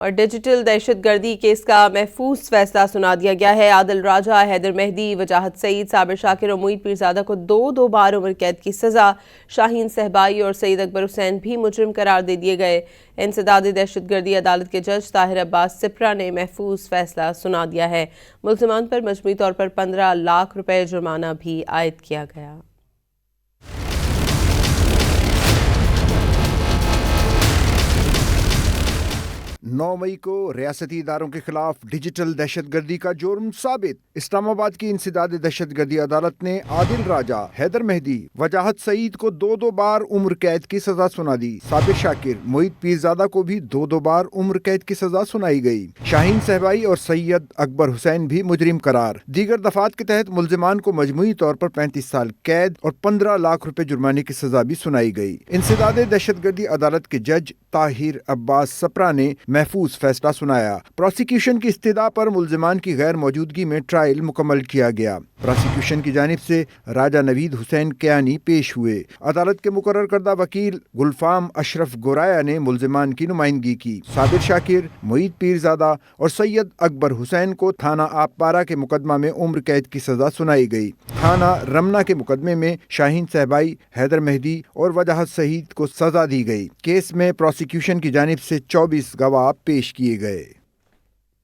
اور ڈیجیٹل دہشت گردی کیس کا محفوظ فیصلہ سنا دیا گیا ہے۔ عادل راجہ، حیدر مہدی، وجاہت سعید، صابر شاکر اور معید پیرزادہ کو دو بار عمر قید کی سزا، شاہین صہبائی اور سید اکبر حسین بھی مجرم قرار دے دیے گئے۔ انسداد دہشت گردی عدالت کے جج طاہر عباس سپرا نے محفوظ فیصلہ سنا دیا ہے۔ ملزمان پر مجموعی طور پر 15 لاکھ روپے جرمانہ بھی عائد کیا گیا۔ 9 مئی کو ریاستی اداروں کے خلاف ڈیجیٹل دہشت گردی کا جرم ثابت۔ اسلام آباد کی انسداد دہشت گردی عدالت نے عادل راجہ، حیدر مہدی، وجاہت سعید کو دو بار عمر قید کی سزا سنا دی۔ صابر شاکر، معید پیرزادہ کو بھی دو بار عمر قید کی سزا سنائی گئی۔ شاہین صہبائی اور سید اکبر حسین بھی مجرم قرار۔ دیگر دفعات کے تحت ملزمان کو مجموعی طور پر 35 سال قید اور 15 لاکھ روپے جرمانے کی سزا بھی سنائی گئی۔ انسداد دہشت گردی عدالت کے جج طاہر عباس سپرا نے محفوظ فیصلہ سنایا۔ پروسیکیوشن کی استدعا پر ملزمان کی غیر موجودگی میں ٹرائل مکمل کیا گیا۔ پروسیکیوشن کی جانب سے راجہ نوید حسین کیانی پیش ہوئے۔ عدالت کے مقرر کردہ وکیل گلفام اشرف گورایا نے ملزمان کی نمائندگی کی۔ صابر شاکر، معید پیرزادہ اور سید اکبر حسین کو تھانہ آپ پارہ کے مقدمہ میں عمر قید کی سزا سنائی گئی۔ تھانہ رمنا کے مقدمے میں شاہین صہبائی، حیدر مہدی اور وجاہت سعید کو سزا دی گئی۔ کیس میں پروسیکیوشن کی جانب سے 24 گواہ پیش کیے گئے۔